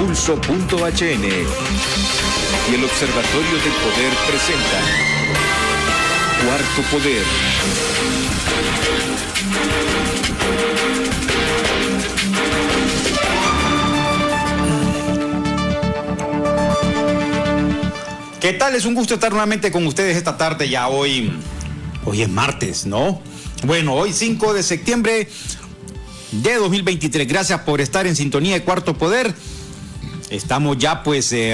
Pulso.hn y el Observatorio del Poder presenta Cuarto Poder. ¿Qué tal? Es un gusto estar nuevamente con ustedes esta tarde. Ya hoy es martes, ¿no? Bueno, hoy 5 de septiembre de 2023. Gracias por estar en sintonía de Cuarto Poder. Estamos ya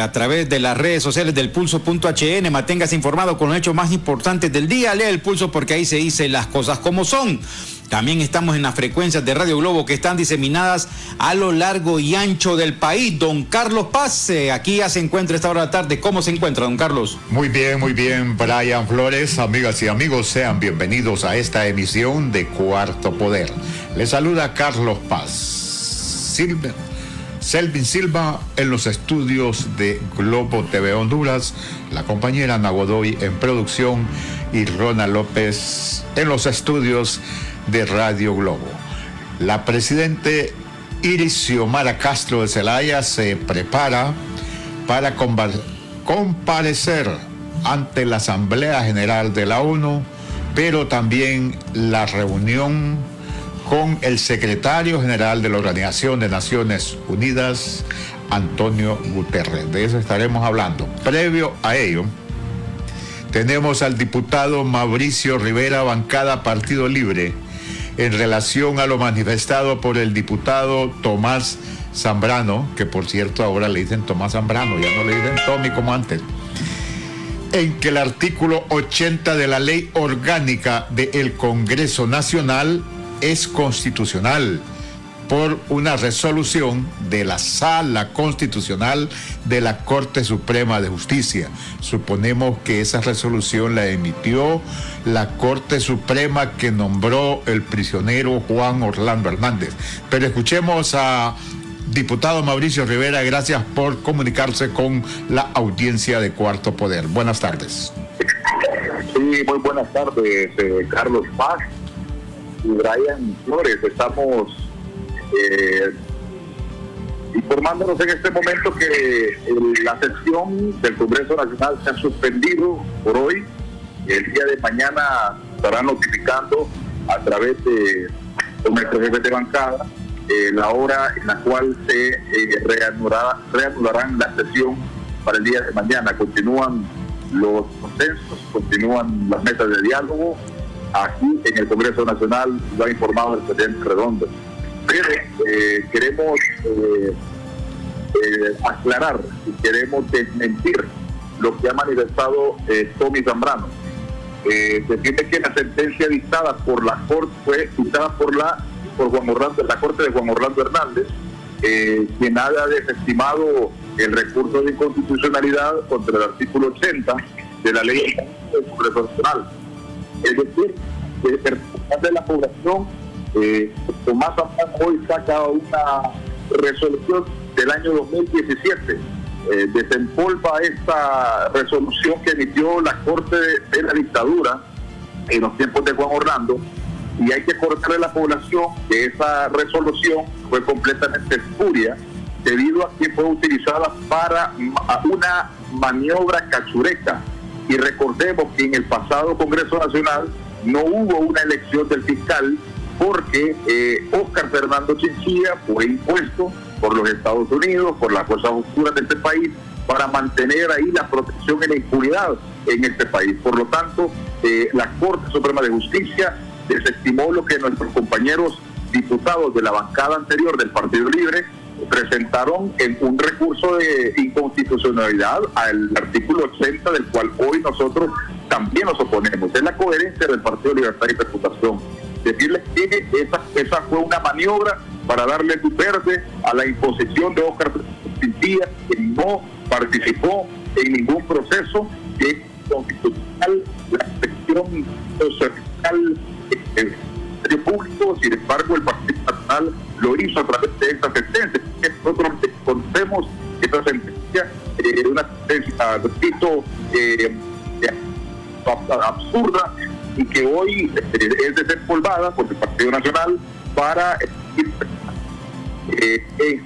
a través de las redes sociales del Pulso.hn. Manténgase informado con los hechos más importantes del día. Lea el Pulso porque ahí se dicen las cosas como son. También estamos en las frecuencias de Radio Globo que están diseminadas a lo largo y ancho del país. Don Carlos Paz, aquí ya se encuentra esta hora de la tarde. ¿Cómo se encuentra, don Carlos? Muy bien, Brian Flores. Amigas y amigos, sean bienvenidos a esta emisión de Cuarto Poder. Les saluda Carlos Paz. Selvin Silva en los estudios de Globo TV Honduras, la compañera Ana Godoy en producción y Rona López en los estudios de Radio Globo. La presidente Iris Xiomara Castro de Zelaya se prepara para comparecer ante la Asamblea General de la ONU, pero también la reunión con el secretario general de la Organización de Naciones Unidas, Antonio Guterres. De eso estaremos hablando. Previo a ello, tenemos al diputado Mauricio Rivera, bancada Partido Libre, en relación a lo manifestado por el diputado Tomás Zambrano, que por cierto ahora le dicen Tomás Zambrano, ya no le dicen Tommy como antes, en que el artículo 80 de la Ley Orgánica del Congreso Nacional es constitucional por una resolución de la Sala Constitucional de la Corte Suprema de Justicia. Suponemos que esa resolución la emitió la Corte Suprema que nombró el prisionero Juan Orlando Hernández. Pero escuchemos a diputado Mauricio Rivera. Gracias por comunicarse con la audiencia de Cuarto Poder. Buenas tardes. Sí, muy buenas tardes, Carlos Paz y Brian Flores. Estamos informándonos en este momento que la sesión del Congreso Nacional se ha suspendido por hoy. El día de mañana estarán notificando a través de nuestros jefes de bancada la hora en la cual se reanudarán la sesión para el día de mañana. Continúan los consensos, continúan las mesas de diálogo. Aquí en el Congreso Nacional lo ha informado el presidente Redondo. Pero queremos aclarar y queremos desmentir lo que ha manifestado Tommy Zambrano. Se entiende que la sentencia dictada por la Corte fue dictada por la Corte de Juan Orlando Hernández, quien haya desestimado el recurso de inconstitucionalidad contra el artículo 80 de la Ley del Congreso Nacional. Es decir, el representante de la población, Tomás Zambrano, hoy saca una resolución del año 2017, desempolva esta resolución que emitió la Corte de la Dictadura en los tiempos de Juan Orlando, y hay que cortarle a la población que esa resolución fue completamente espuria debido a que fue utilizada para una maniobra cachureca. Y recordemos que en el pasado Congreso Nacional no hubo una elección del fiscal porque Óscar Fernando Chinchilla fue impuesto por los Estados Unidos, por las fuerzas oscuras de este país, para mantener ahí la protección y la impunidad en este país. Por lo tanto, la Corte Suprema de Justicia desestimó lo que nuestros compañeros diputados de la bancada anterior del Partido Libre presentaron en un recurso de inconstitucionalidad al artículo 80, del cual hoy nosotros también nos oponemos. Es la coherencia del Partido Libertad y Reputación. Decirles que esa fue una maniobra para darle luz verde a la imposición de Óscar Chinchilla, que no participó en ningún proceso que es constitucional, la inspección social público. Sin embargo, el Partido Nacional lo hizo a través de esta sentencia. Nosotros conocemos esta sentencia, una sentencia, repito, absurda, y que hoy es desempolvada por el Partido Nacional para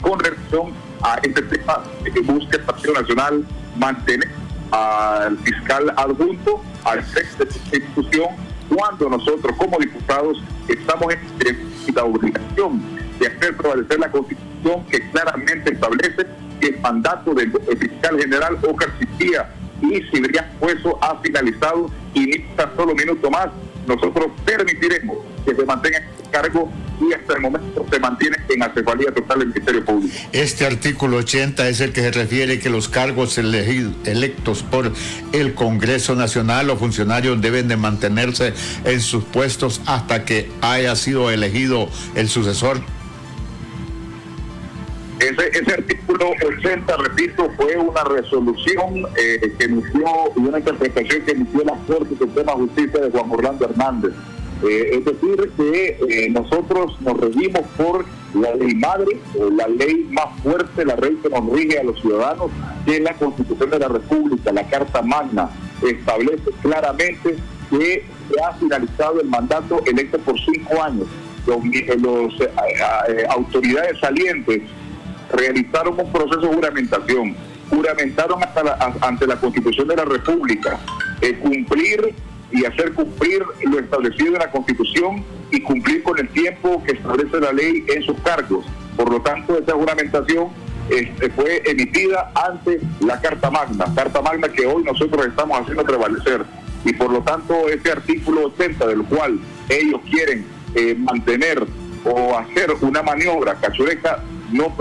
con relación a este tema de que busque el Partido Nacional mantener al fiscal adjunto al frente de esta institución, cuando nosotros como diputados estamos en la obligación de hacer prevalecer la Constitución, que claramente establece que el mandato del fiscal general Óscar Chinchilla y Cibrián Pueso ha finalizado, y ni tan solo minuto más nosotros permitiremos que se mantenga en su cargo, y hasta el momento se mantiene en acefalía total del Ministerio Público. Este artículo 80 es el que se refiere que los cargos electos por el Congreso Nacional, los funcionarios deben de mantenerse en sus puestos hasta que haya sido elegido el sucesor. Ese artículo 80, repito, fue una resolución que emitió y una interpretación que emitió la Corte Suprema de Justicia de Juan Orlando Hernández. Es decir, que nosotros nos regimos por la ley madre, o la ley más fuerte, la ley que nos rige a los ciudadanos, que es la Constitución de la República, la Carta Magna. Establece claramente que se ha finalizado el mandato electo por 5 años. Los autoridades salientes realizaron un proceso de juramentación, juramentaron ante la Constitución de la República, cumplir y hacer cumplir lo establecido en la Constitución y cumplir con el tiempo que establece la ley en sus cargos. Por lo tanto, esa juramentación fue emitida ante la Carta Magna que hoy nosotros estamos haciendo prevalecer, y por lo tanto ese artículo 80 del cual ellos quieren mantener o hacer una maniobra cachureca no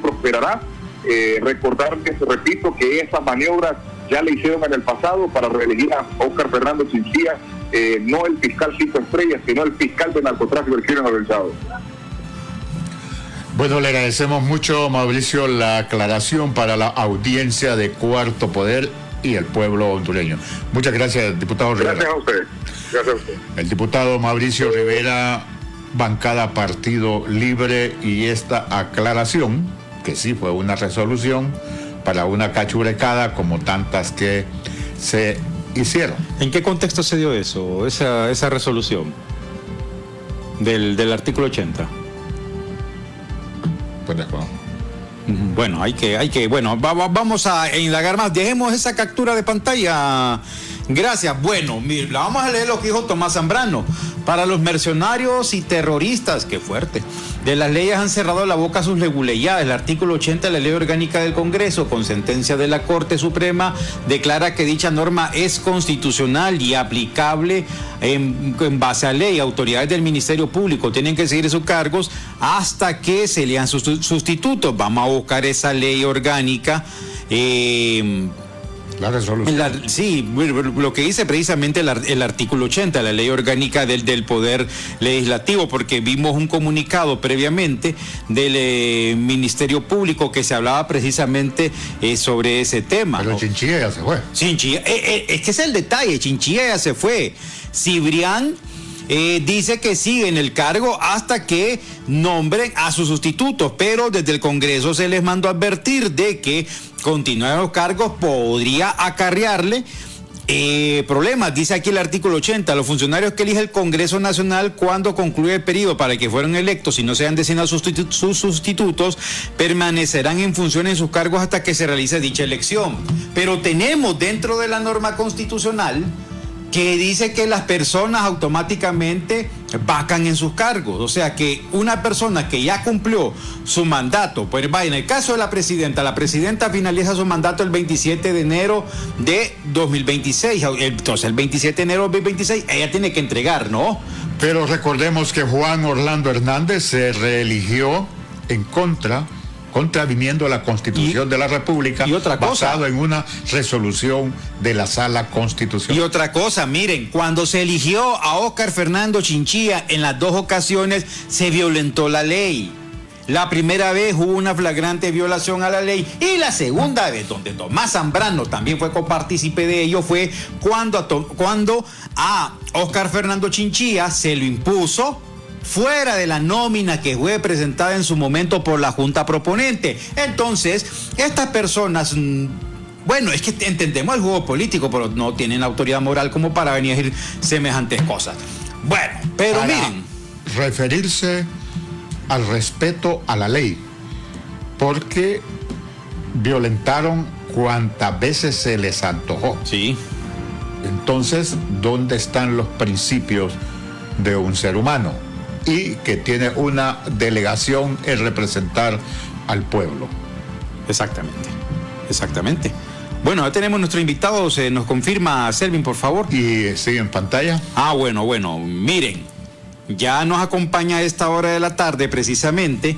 prosperará. Recordarles, repito, que esas maniobras ya le hicieron en el pasado para reelegir a Óscar Fernando Chinchilla, no el fiscal 5 estrellas, sino el fiscal de narcotráfico del crimen organizado. Bueno, le agradecemos mucho, Mauricio, la aclaración para la audiencia de Cuarto Poder y el pueblo hondureño. Muchas gracias, diputado Rivera. Gracias a usted. Gracias a usted. El diputado Mauricio Rivera, bancada Partido Libre, y esta aclaración, que sí fue una resolución para una cachurecada como tantas que se hicieron. ¿En qué contexto se dio eso, esa resolución del artículo 80? Pues después. Bueno, vamos a indagar más. Dejemos esa captura de pantalla. Gracias. Bueno, la vamos a leer lo que dijo Tomás Zambrano. Para los mercenarios y terroristas, qué fuerte, de las leyes han cerrado la boca a sus leguleyades. El artículo 80 de la Ley Orgánica del Congreso, con sentencia de la Corte Suprema, declara que dicha norma es constitucional y aplicable en base a ley. Autoridades del Ministerio Público tienen que seguir sus cargos hasta que se lean sus sustitutos. Vamos a buscar esa ley orgánica. La resolución. Sí, lo que dice precisamente el artículo 80, la ley orgánica del Poder Legislativo, porque vimos un comunicado previamente del Ministerio Público que se hablaba precisamente sobre ese tema. Pero ¿no? Chinchilla ya se fue. Chinchilla, es que es el detalle, Chinchilla ya se fue. Cibrián dice que sigue en el cargo hasta que nombren a sus sustitutos, pero desde el Congreso se les mandó a advertir de que continuar en los cargos podría acarrearle problemas. Dice aquí el artículo 80, los funcionarios que elige el Congreso Nacional cuando concluye el periodo para el que fueron electos y no sean designados sus sustitutos, permanecerán en función en sus cargos hasta que se realice dicha elección. Pero tenemos dentro de la norma constitucional que dice que las personas automáticamente vacan en sus cargos. O sea que una persona que ya cumplió su mandato, pues vaya, en el caso de la presidenta finaliza su mandato el 27 de enero de 2026. Entonces el 27 de enero de 2026 ella tiene que entregar, ¿no? Pero recordemos que Juan Orlando Hernández se reeligió en contraviniendo la Constitución de la República, y otra cosa, basado en una resolución de la Sala Constitucional. Y otra cosa, miren, cuando se eligió a Óscar Fernando Chinchilla, en las 2 ocasiones se violentó la ley. La primera vez hubo una flagrante violación a la ley, y la segunda vez, donde Tomás Zambrano también fue copartícipe de ello, fue cuando a Óscar Fernando Chinchilla se lo impuso fuera de la nómina que fue presentada en su momento por la Junta Proponente. Entonces, estas personas, bueno, es que entendemos el juego político, pero no tienen autoridad moral como para venir a decir semejantes cosas. Bueno, pero para miren, referirse al respeto a la ley porque violentaron cuantas veces se les antojó. Sí. Entonces, ¿dónde están los principios de un ser humano? Y que tiene una delegación en representar al pueblo. Exactamente. Bueno, ya tenemos nuestro invitado, se nos confirma, Selvin, por favor. Y sigue en pantalla. Bueno, miren, ya nos acompaña a esta hora de la tarde precisamente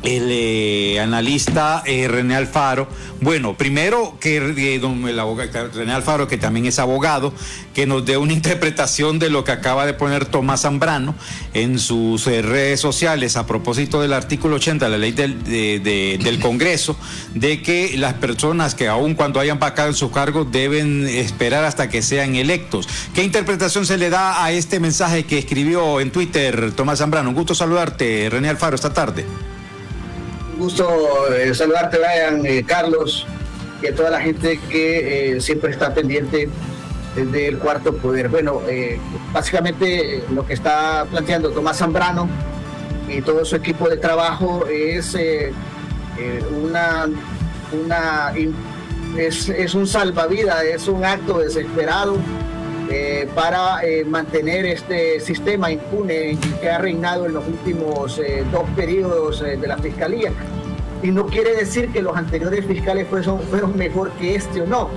el analista René Alfaro. Bueno, primero que el abogado René Alfaro, que también es abogado, que nos dé una interpretación de lo que acaba de poner Tomás Zambrano en sus redes sociales a propósito del artículo 80 de la ley del Congreso, de que las personas que aun cuando hayan vacado sus cargos deben esperar hasta que sean electos. ¿Qué interpretación se le da a este mensaje que escribió en Twitter Tomás Zambrano? Un gusto saludarte, René Alfaro, esta tarde. Gusto saludarte, Brian, Carlos, y a toda la gente que siempre está pendiente del Cuarto Poder. Bueno, básicamente lo que está planteando Tomás Zambrano y todo su equipo de trabajo es es un salvavidas, es un acto desesperado para mantener este sistema impune que ha reinado en los últimos 2 periodos de la Fiscalía. Y no quiere decir que los anteriores fiscales fueron mejor que este o no.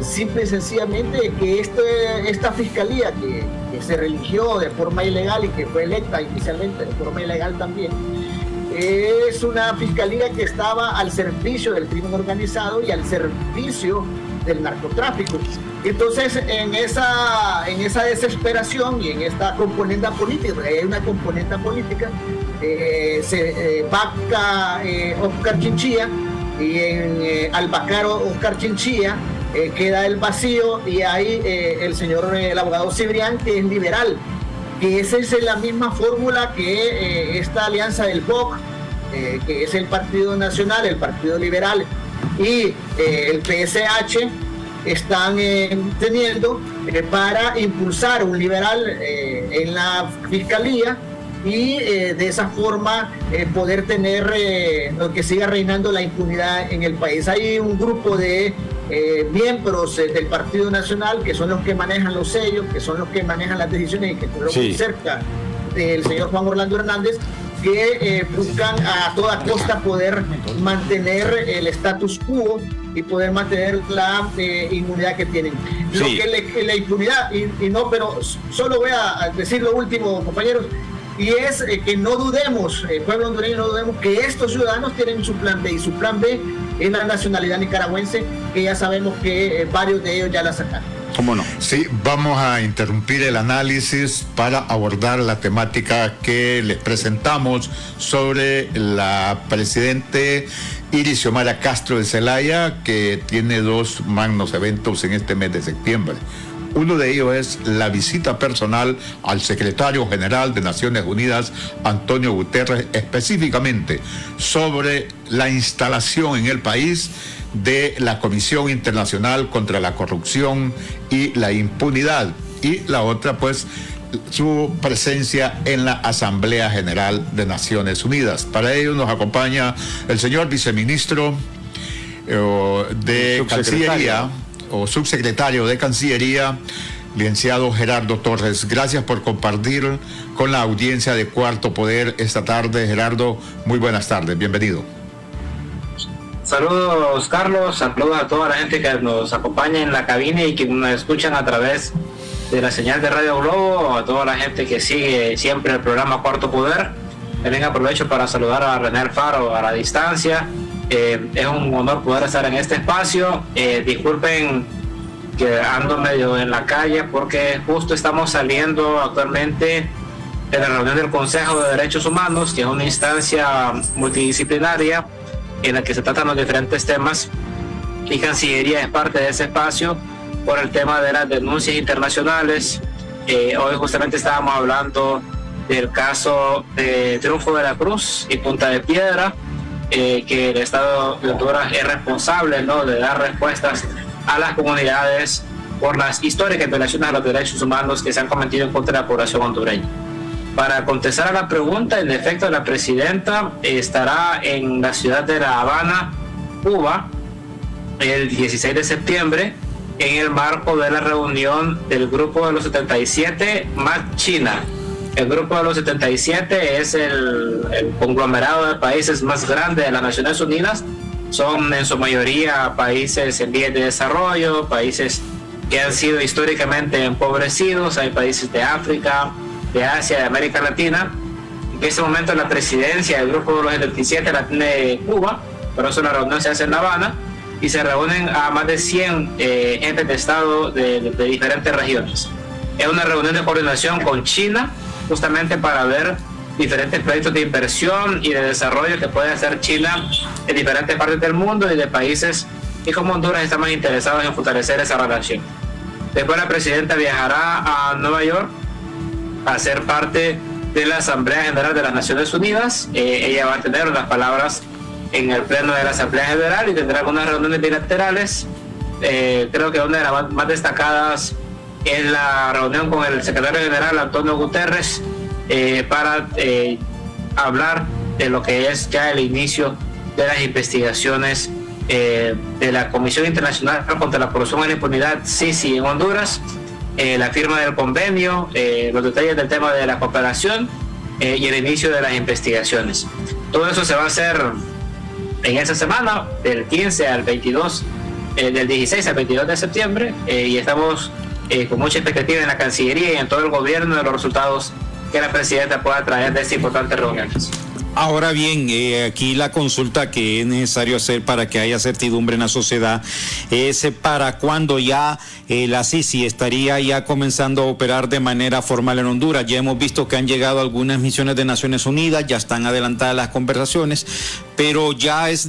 Simple y sencillamente que esta Fiscalía que se religió de forma ilegal y que fue electa inicialmente de forma ilegal también, es una Fiscalía que estaba al servicio del crimen organizado y al servicio del narcotráfico. Entonces, en esa desesperación y en esta componente política, porque hay una componente política, se vaca Oscar Chinchilla, y en al vacar Oscar Chinchilla queda el vacío, y ahí el abogado Cibrián, que es liberal, que esa es la misma fórmula que esta alianza del POC, que es el Partido Nacional, el Partido Liberal y el PSH, están teniendo para impulsar un liberal en la Fiscalía y de esa forma poder tener que siga reinando la impunidad en el país. Hay un grupo de miembros del Partido Nacional que son los que manejan los sellos, que son los que manejan las decisiones y que estuvieron muy cerca del señor Juan Orlando Hernández, que buscan a toda costa poder mantener el status quo y poder mantener la inmunidad que tienen. Sí. Lo que la impunidad, pero solo voy a decir lo último, compañeros, y es que no dudemos, pueblo hondureño, no dudemos que estos ciudadanos tienen su plan B, y su plan B es la nacionalidad nicaragüense, que ya sabemos que varios de ellos ya la sacaron. ¿Cómo no? Sí, vamos a interrumpir el análisis para abordar la temática que les presentamos sobre la presidente Iris Xiomara Castro de Zelaya, que tiene 2 magnos eventos en este mes de septiembre. Uno de ellos es la visita personal al secretario general de Naciones Unidas, Antonio Guterres, específicamente sobre la instalación en el país de la Comisión Internacional contra la Corrupción y la Impunidad. Y la otra, pues, su presencia en la Asamblea General de Naciones Unidas. Para ello nos acompaña el señor viceministro de Cancillería, o subsecretario de Cancillería, licenciado Gerardo Torres. Gracias por compartir con la audiencia de Cuarto Poder esta tarde. Gerardo, muy buenas tardes, bienvenido. Saludos, Carlos, saludos a toda la gente que nos acompaña en la cabina y que nos escuchan a través de la señal de Radio Globo, a toda la gente que sigue siempre el programa Cuarto Poder. También aprovecho para saludar a René Alfaro a la distancia. Es un honor poder estar en este espacio. Disculpen que ando medio en la calle porque justo estamos saliendo actualmente de la reunión del Consejo de Derechos Humanos, que es una instancia multidisciplinaria en la que se tratan los diferentes temas, y Cancillería es parte de ese espacio por el tema de las denuncias internacionales. Hoy justamente estábamos hablando del caso de Triunfo de la Cruz y Punta de Piedra, que el Estado de Honduras es responsable, ¿no?, de dar respuestas a las comunidades por las históricas violaciones a los derechos humanos que se han cometido en contra de la población hondureña. Para contestar a la pregunta, en efecto, la presidenta estará en la ciudad de La Habana, Cuba, el 16 de septiembre, en el marco de la reunión del Grupo de los 77 más China. El Grupo de los 77 es el conglomerado de países más grande de las Naciones Unidas. Son en su mayoría países en vías de desarrollo, países que han sido históricamente empobrecidos. Hay países de África, de Asia, de América Latina. En este momento la presidencia del Grupo de los 77 la tiene Cuba, por eso la reunión se hace en La Habana, y se reúnen a más de 100 jefes de Estado de diferentes regiones. Es una reunión de coordinación con China, justamente para ver diferentes proyectos de inversión y de desarrollo que puede hacer China en diferentes partes del mundo y de países que como Honduras están más interesados en fortalecer esa relación. Después la presidenta viajará a Nueva York a ser parte de la Asamblea General de las Naciones Unidas. Ella va a tener unas palabras en el pleno de la Asamblea General y tendrá algunas reuniones bilaterales. Creo que una de las más destacadas es la reunión con el secretario general Antonio Guterres para hablar de lo que es ya el inicio de las investigaciones de la Comisión Internacional contra la Corrupción y la Impunidad, CICI, en Honduras, la firma del convenio, los detalles del tema de la cooperación y el inicio de las investigaciones. Todo eso se va a hacer en esa semana, del 15 al 22, del 16 al 22 de septiembre, y estamos con mucha expectativa en la Cancillería y en todo el gobierno de los resultados que la presidenta pueda traer de estas importantes reuniones. Ahora bien, aquí la consulta que es necesario hacer para que haya certidumbre en la sociedad es para cuándo ya la CICI estaría ya comenzando a operar de manera formal en Honduras. Ya hemos visto que han llegado algunas misiones de Naciones Unidas, ya están adelantadas las conversaciones, pero ya es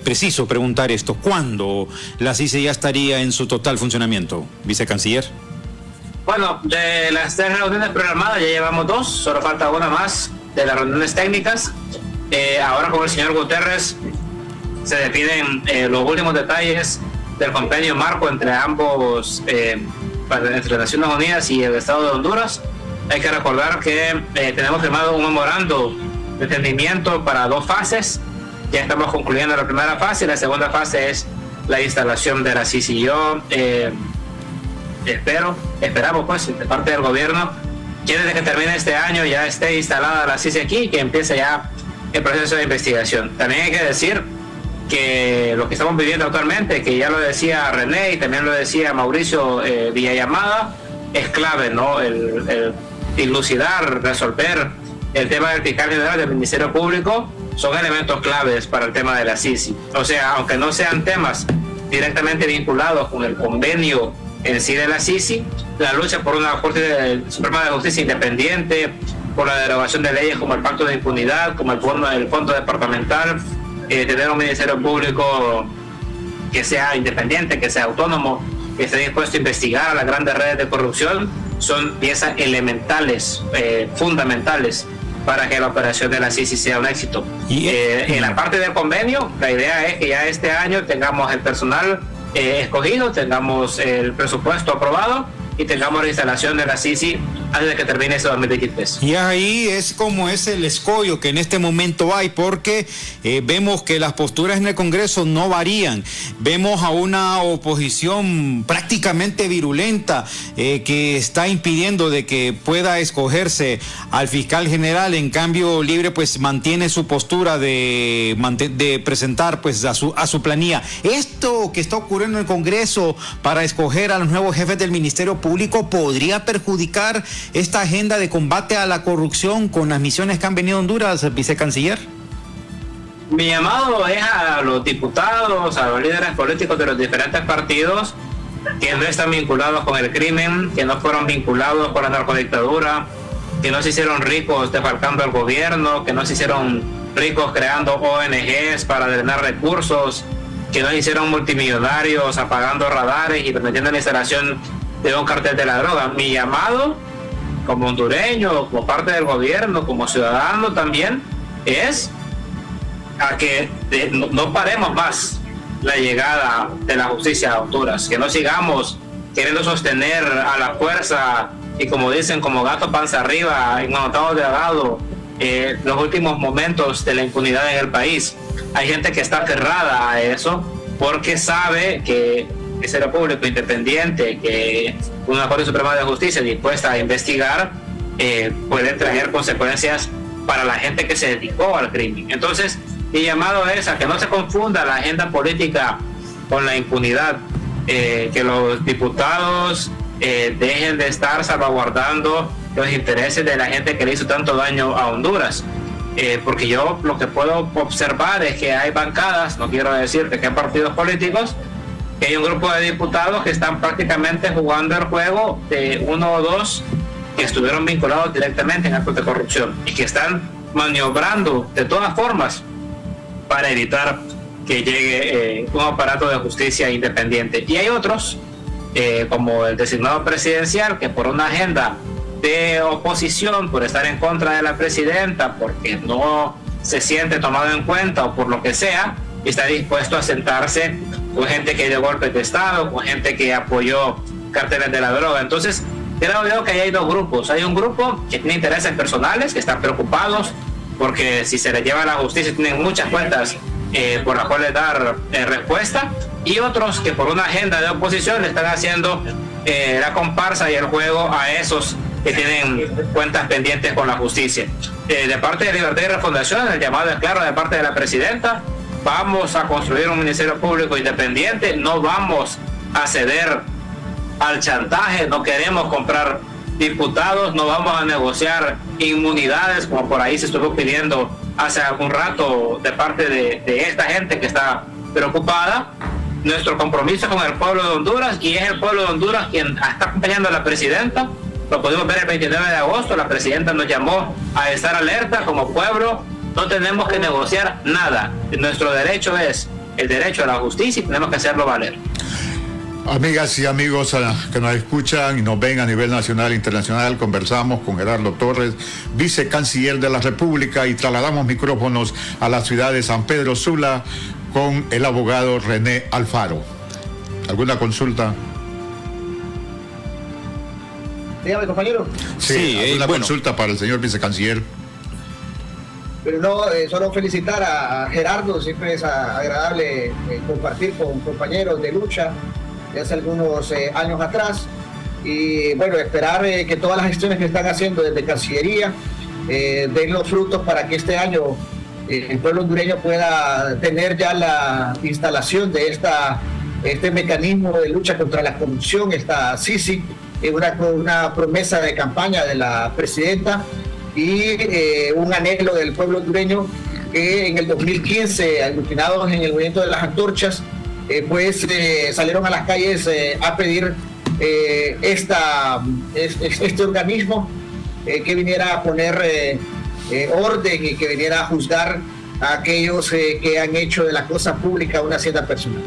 preciso preguntar esto: ¿cuándo la CICI ya estaría en su total funcionamiento, vicecanciller? Bueno, de las 3 reuniones programadas ya llevamos 2, solo falta una más de las reuniones técnicas. Ahora con el señor Guterres se definen los últimos detalles del convenio marco entre ambos, entre Naciones Unidas y el Estado de Honduras. Hay que recordar que tenemos firmado un memorando de entendimiento para 2 fases. Ya estamos concluyendo la primera fase y la segunda fase es la instalación de la CICI. Yo esperamos pues de parte del gobierno que desde que termine este año ya esté instalada la CICI aquí y que empiece ya el proceso de investigación. También hay que decir que lo que estamos viviendo actualmente, que ya lo decía René y también lo decía Mauricio Villallamada, es clave, ¿no? El dilucidar, resolver el tema del fiscal general del Ministerio Público son elementos claves para el tema de la CICI. O sea, aunque no sean temas directamente vinculados con el convenio en sí de la CICI, la lucha por una Corte Suprema de Justicia independiente, por la derogación de leyes como el Pacto de Impunidad, como el Fondo Departamental, tener un Ministerio Público que sea independiente, que sea autónomo, que esté dispuesto a investigar a las grandes redes de corrupción, son piezas elementales, fundamentales para que la operación de la CICI sea un éxito. En la parte del convenio, la idea es que ya este año tengamos el personal escogido, tengamos el presupuesto aprobado y tengamos la instalación de la CICI antes de que termine ese 2023. Y ahí es como es el escollo que en este momento hay, porque vemos que las posturas en el Congreso no varían. Vemos a una oposición prácticamente virulenta que está impidiendo de que pueda escogerse al fiscal general. En cambio, Libre pues mantiene su postura de presentar pues a su planilla. Esto que está ocurriendo en el Congreso para escoger a los nuevos jefes del Ministerio Público podría perjudicar esta agenda de combate a la corrupción con las misiones que han venido a Honduras, vicecanciller. Mi llamado es a los diputados, a los líderes políticos de los diferentes partidos que no están vinculados con el crimen, que no fueron vinculados con la narcodictadura, que no se hicieron ricos defalcando al gobierno, que no se hicieron ricos creando ONGs para drenar recursos, que no se hicieron multimillonarios apagando radares y permitiendo la instalación de un cartel de la droga. Mi llamado como hondureño, como parte del gobierno, como ciudadano también, es a que no paremos más la llegada de la justicia a Honduras, que no sigamos queriendo sostener a la fuerza y como dicen, como gato panza arriba, enojado de agado, los últimos momentos de la impunidad en el país. Hay gente que está aferrada a eso porque sabe que el Ministerio Público Independiente, que una Corte Suprema de Justicia dispuesta a investigar, puede traer consecuencias para la gente que se dedicó al crimen. Entonces, mi llamado es a que no se confunda la agenda política con la impunidad, que los diputados dejen de estar salvaguardando los intereses de la gente que le hizo tanto daño a Honduras. Porque yo lo que puedo observar es que hay bancadas, no quiero decir de qué partidos políticos, que hay un grupo de diputados que están prácticamente jugando el juego de uno o dos que estuvieron vinculados directamente en actos de corrupción y que están maniobrando de todas formas para evitar que llegue un aparato de justicia independiente. Y hay otros, como el designado presidencial, que por una agenda de oposición, por estar en contra de la presidenta, porque no se siente tomado en cuenta o por lo que sea, está dispuesto a sentarse con gente que dio golpes de Estado, con gente que apoyó cárteles de la droga. Entonces, creo yo que ahí hay dos grupos. Hay un grupo que tiene intereses personales, que están preocupados porque si se les lleva a la justicia tienen muchas cuentas por las cuales dar respuesta, y otros que por una agenda de oposición le están haciendo la comparsa y el juego a esos que tienen cuentas pendientes con la justicia. De parte de Libertad y Refundación, el llamado es claro de parte de la presidenta: vamos a construir un Ministerio Público independiente, no vamos a ceder al chantaje, no queremos comprar diputados, no vamos a negociar inmunidades como por ahí se estuvo pidiendo hace algún rato de parte de esta gente que está preocupada. Nuestro compromiso con el pueblo de Honduras, y es el pueblo de Honduras quien está acompañando a la presidenta. Lo pudimos ver el 29 de agosto, la presidenta nos llamó a estar alerta como pueblo. No tenemos que negociar nada, nuestro derecho es el derecho a la justicia y tenemos que hacerlo valer. Amigas y amigos que nos escuchan y nos ven a nivel nacional e internacional, conversamos con Gerardo Torres, vicecanciller de la República, y trasladamos micrófonos a la ciudad de San Pedro Sula con el abogado René Alfaro. ¿Alguna consulta? Dígame, compañero. Sí, ¿alguna consulta para el señor vicecanciller? Pero no, solo felicitar a Gerardo, siempre es agradable compartir con compañeros de lucha de hace algunos años atrás, y bueno, esperar que todas las gestiones que están haciendo desde Cancillería den los frutos para que este año el pueblo hondureño pueda tener ya la instalación de este mecanismo de lucha contra la corrupción, esta CICI, una promesa de campaña de la presidenta y un anhelo del pueblo hondureño que en el 2015, aglutinados en el movimiento de las antorchas, salieron a las calles a pedir este organismo que viniera a poner orden y que viniera a juzgar a aquellos que han hecho de la cosa pública una hacienda personal.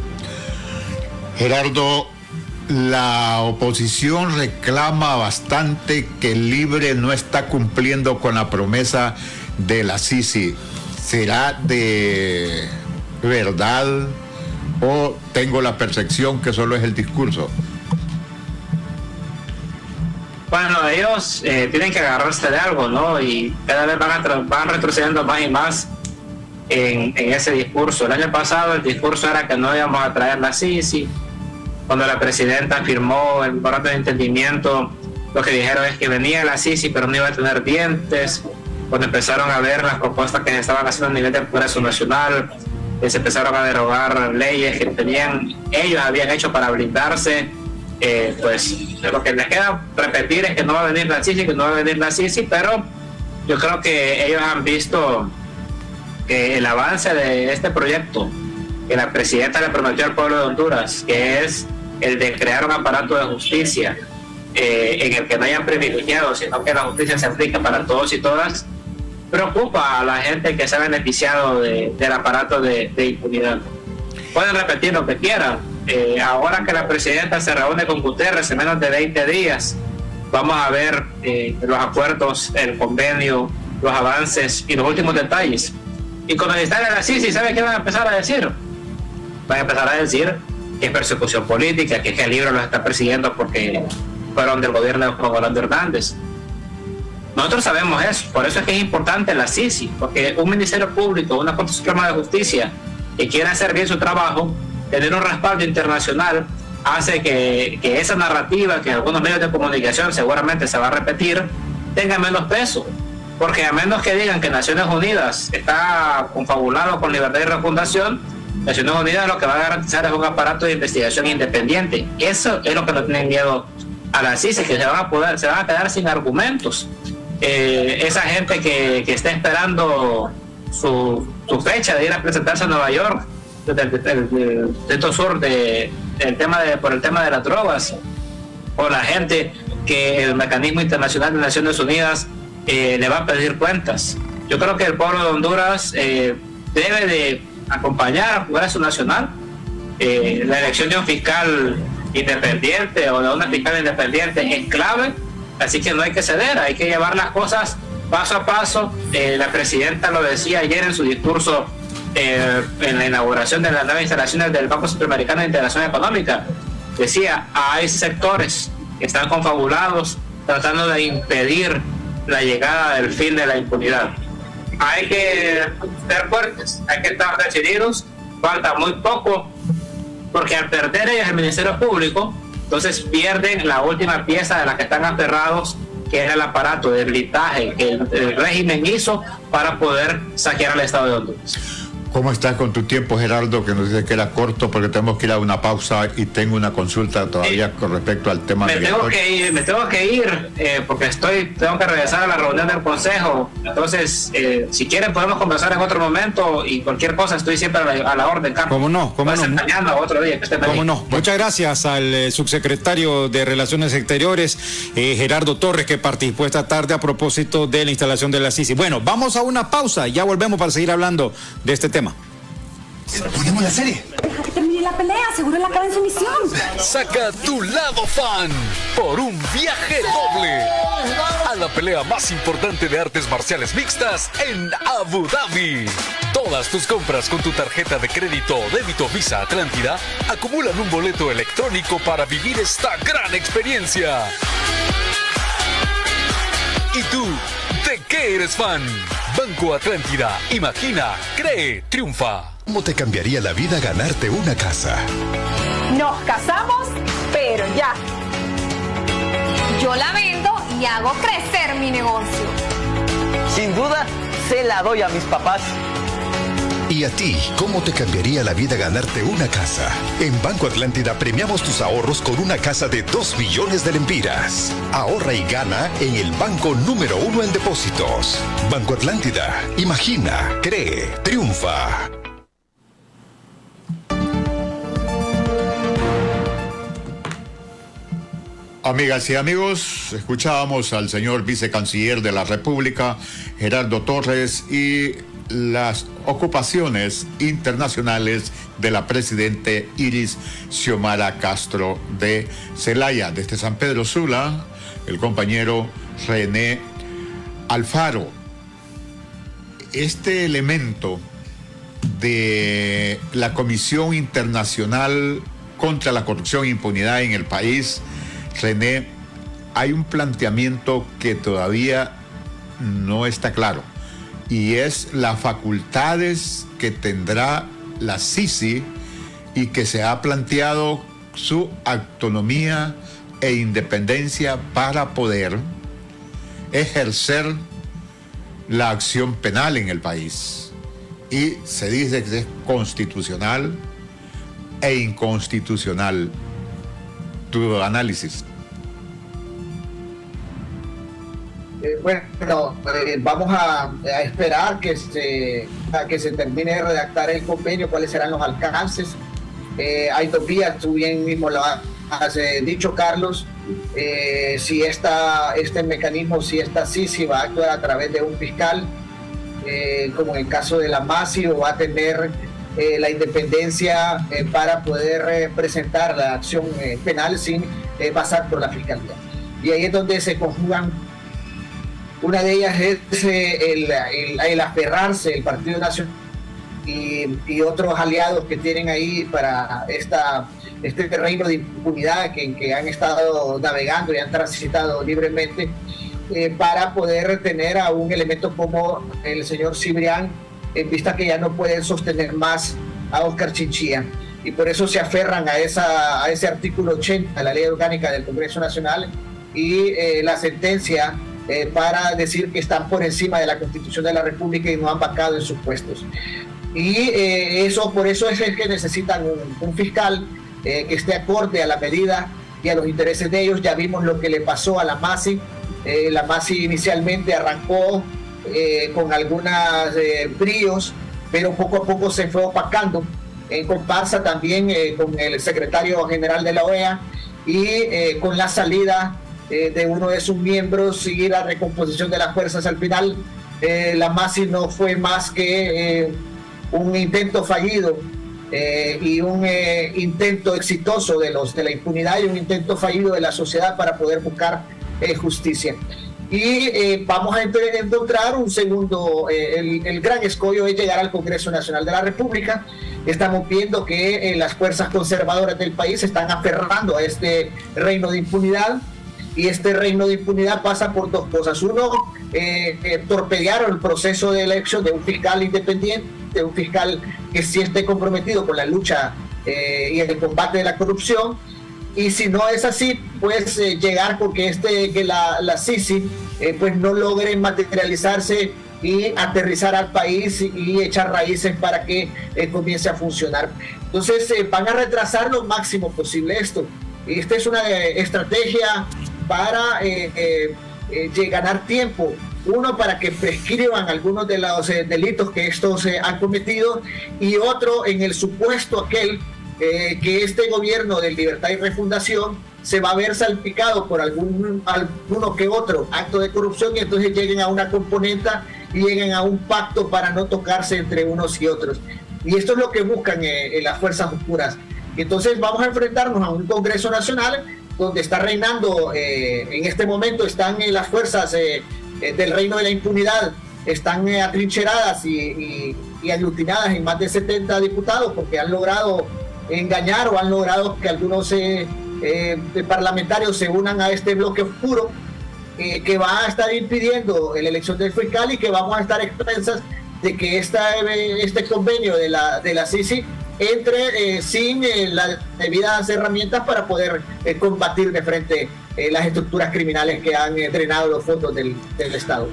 Gerardo, la oposición reclama bastante que el Libre no está cumpliendo con la promesa de la CICI. ¿Será de verdad o tengo la percepción que solo es el discurso? Bueno, ellos tienen que agarrarse de algo, ¿no? Y cada vez van retrocediendo más y más en ese discurso. El año pasado el discurso era que no íbamos a traer la CICI. Cuando la presidenta firmó el memorando de entendimiento, lo que dijeron es que venía la CICI, pero no iba a tener dientes. Cuando empezaron a ver las propuestas que se estaban haciendo a nivel del Congreso Nacional, se empezaron a derogar leyes que ellos habían hecho para blindarse. Pues lo que les queda repetir es que no va a venir la CICI, pero yo creo que ellos han visto que el avance de este proyecto que la presidenta le prometió al pueblo de Honduras, que es el de crear un aparato de justicia en el que no hayan privilegiados, sino que la justicia se aplica para todos y todas, preocupa a la gente que se ha beneficiado del aparato de impunidad. Pueden repetir lo que quieran. Ahora que la presidenta se reúne con Guterres en menos de 20 días, vamos a ver los acuerdos, el convenio, los avances y los últimos detalles. Y cuando se instale la CICI, ¿sabe qué van a empezar a decir? Van a empezar a decir que es persecución política, que el libro los está persiguiendo porque fueron del gobierno de Juan Orlando Hernández. Nosotros sabemos eso, por eso es que es importante la CICI, porque un Ministerio Público, una Corte Suprema de Justicia que quiera hacer bien su trabajo, tener un respaldo internacional, hace que esa narrativa que en algunos medios de comunicación seguramente se va a repetir, tenga menos peso. Porque a menos que digan que Naciones Unidas está confabulado con Libertad y Refundación, Naciones Unidas lo que va a garantizar es un aparato de investigación independiente. Eso es lo que no tienen miedo a la CICI, que se van a quedar sin argumentos. Esa gente que está esperando su fecha de ir a presentarse a Nueva York desde el centro sur por el tema de las drogas, o la gente que el mecanismo internacional de Naciones Unidas le va a pedir cuentas. Yo creo que el pueblo de Honduras debe de acompañar al Congreso Nacional. La elección de un fiscal independiente o de una fiscal independiente es clave, así que no hay que ceder, hay que llevar las cosas paso a paso. La presidenta lo decía ayer en su discurso en la inauguración de las nuevas instalaciones del Banco Centroamericano de Integración Económica. Decía, hay sectores que están confabulados tratando de impedir la llegada del fin de la impunidad. Hay que ser fuertes, hay que estar decididos, falta muy poco, porque al perder ellos el Ministerio Público, entonces pierden la última pieza de la que están aferrados, que era el aparato de blindaje que el régimen hizo para poder saquear al Estado de Honduras. ¿Cómo estás con tu tiempo, Gerardo? Que nos dice que era corto porque tenemos que ir a una pausa y tengo una consulta todavía con respecto al tema. Me tengo que ir porque tengo que regresar a la reunión del Consejo. Entonces, si quieren podemos conversar en otro momento y cualquier cosa estoy siempre a la orden, Carlos. ¿Cómo no? Mañana o otro día. ¿Cómo no? Muchas gracias al subsecretario de Relaciones Exteriores, Gerardo Torres, que participó esta tarde a propósito de la instalación de la CICI. Bueno, vamos a una pausa y ya volvemos para seguir hablando de este tema. Ponemos la serie. Deja que termine la pelea, seguro la acaba en sumisión. Saca tu lado fan por un viaje doble a la pelea más importante de artes marciales mixtas en Abu Dhabi. Todas tus compras con tu tarjeta de crédito o débito Visa Atlántida acumulan un boleto electrónico para vivir esta gran experiencia. ¿Y tú, de qué eres fan? Banco Atlántida, imagina, cree, triunfa. ¿Cómo te cambiaría la vida ganarte una casa? Nos casamos, pero ya. Yo la vendo y hago crecer mi negocio. Sin duda, se la doy a mis papás. ¿Y a ti, cómo te cambiaría la vida ganarte una casa? En Banco Atlántida premiamos tus ahorros con una casa de 2 millones de lempiras. Ahorra y gana en el banco número 1 en depósitos. Banco Atlántida, imagina, cree, triunfa. Amigas y amigos, escuchábamos al señor vicecanciller de la República, Gerardo Torres, y las ocupaciones internacionales de la presidente Iris Xiomara Castro de Celaya. Desde San Pedro Sula, el compañero René Alfaro. Este elemento de la Comisión Internacional contra la Corrupción e Impunidad en el país, René, hay un planteamiento que todavía no está claro, y es las facultades que tendrá la CICI y que se ha planteado su autonomía e independencia para poder ejercer la acción penal en el país. Y se dice que es constitucional e inconstitucional. Tu análisis. Vamos a esperar que se termine de redactar el convenio, cuáles serán los alcances. Hay 2 vías, tú bien mismo lo has dicho, Carlos. Si este mecanismo, si esta CICI va a actuar a través de un fiscal, como en el caso de la MASI, o va a tener la independencia para poder presentar la acción penal sin pasar por la fiscalía. Y ahí es donde se conjugan. Una de ellas es el aferrarse el Partido Nacional y otros aliados que tienen ahí para esta este reino de impunidad en que han estado navegando y han transitado libremente, para poder tener a un elemento como el señor Cibrián, en vista que ya no pueden sostener más a Óscar Chinchilla. Y por eso se aferran a ese artículo 80 de la Ley Orgánica del Congreso Nacional y la sentencia para decir que están por encima de la Constitución de la República y no han vacado en sus puestos. Y por eso es el que necesitan un fiscal que esté acorde a la medida y a los intereses de ellos. Ya vimos lo que le pasó a la MASI. La MASI inicialmente arrancó con algunos bríos, pero poco a poco se fue opacando, en comparsa también con el secretario general de la OEA y con la salida de uno de sus miembros y la recomposición de las fuerzas. Al final la MASI no fue más que un intento fallido y un intento exitoso de la impunidad y un intento fallido de la sociedad para poder buscar justicia. Y vamos a encontrar un segundo, el gran escollo es llegar al Congreso Nacional de la República. Estamos viendo que las fuerzas conservadoras del país se están aferrando a este reino de impunidad, y este reino de impunidad pasa por dos cosas. Uno, torpedearon el proceso de elección de un fiscal independiente, de un fiscal que sí esté comprometido con la lucha y el combate de la corrupción. Y si no es así, pues llegar porque que la Sisi pues no logre materializarse y aterrizar al país y echar raíces para que comience a funcionar. Entonces van a retrasar lo máximo posible esto. Esta es una estrategia para ganar tiempo. Uno, para que prescriban algunos de los delitos que estos han cometido, y otro, en el supuesto aquel que este gobierno de Libertad y Refundación se va a ver salpicado por alguno que otro acto de corrupción, y entonces lleguen a una componenta y lleguen a un pacto para no tocarse entre unos y otros. Y esto es lo que buscan en las fuerzas oscuras. Entonces vamos a enfrentarnos a un Congreso Nacional donde está reinando, en este momento están las fuerzas del reino de la impunidad, están atrincheradas y aglutinadas en más de 70 diputados, porque han logrado engañar o han logrado que algunos parlamentarios se unan a este bloque oscuro que va a estar impidiendo la elección del fiscal, y que vamos a estar expensas de que este convenio de la Sisi entre sin las debidas herramientas para poder combatir de frente las estructuras criminales que han drenado los fondos del Estado.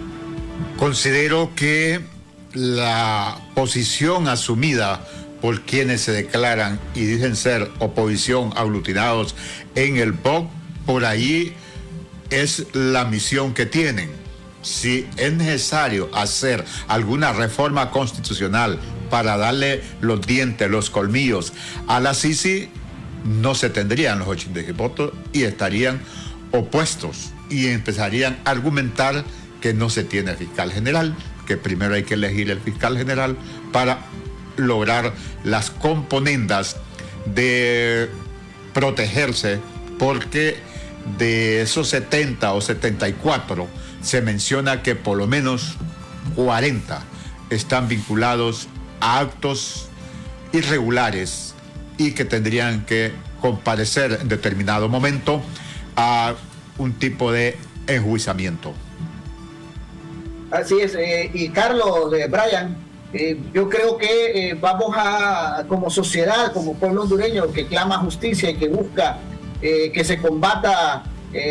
Considero que la posición asumida por quienes se declaran y dicen ser oposición aglutinados en el POC, por ahí es la misión que tienen. Si es necesario hacer alguna reforma constitucional para darle los dientes, los colmillos a la Sisi, no se tendrían los 86 votos y estarían opuestos y empezarían a argumentar que no se tiene fiscal general, que primero hay que elegir el fiscal general para lograr las componendas de protegerse, porque de esos 70 o 74 se menciona que por lo menos 40 están vinculados a actos irregulares y que tendrían que comparecer en determinado momento a un tipo de enjuiciamiento. Así es, y Carlos, Brian, yo creo que vamos a, como sociedad, como pueblo hondureño que clama justicia y que busca que se combata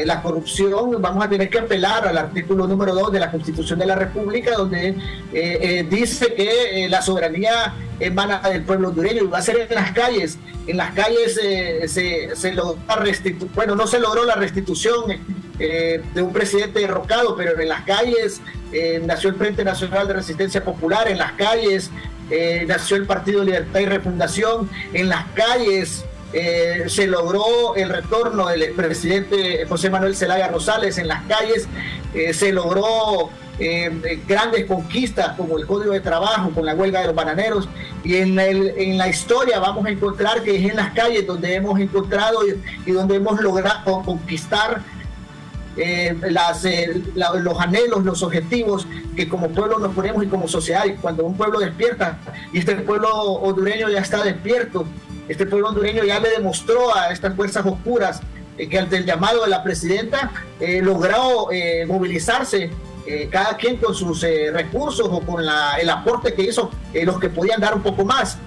la corrupción, vamos a tener que apelar al artículo número 2 de la Constitución de la República, donde dice que la soberanía emana del pueblo hondureño y va a ser en las calles. En las calles se logró no se logró la restitución de un presidente derrocado, pero en las calles nació el Frente Nacional de Resistencia Popular, en las calles nació el Partido Libertad y Refundación, en las calles se logró el retorno del expresidente José Manuel Zelaya Rosales, en las calles se logró grandes conquistas como el Código de Trabajo, con la huelga de los bananeros, y en la historia vamos a encontrar que es en las calles donde hemos encontrado y donde hemos logrado conquistar los anhelos, los objetivos que como pueblo nos ponemos y como sociedad. Y cuando un pueblo despierta, y este pueblo hondureño ya está despierto, Este pueblo hondureño ya le demostró a estas fuerzas oscuras que ante el llamado de la presidenta logró movilizarse, cada quien con sus recursos o con el aporte que hizo los que podían dar un poco más.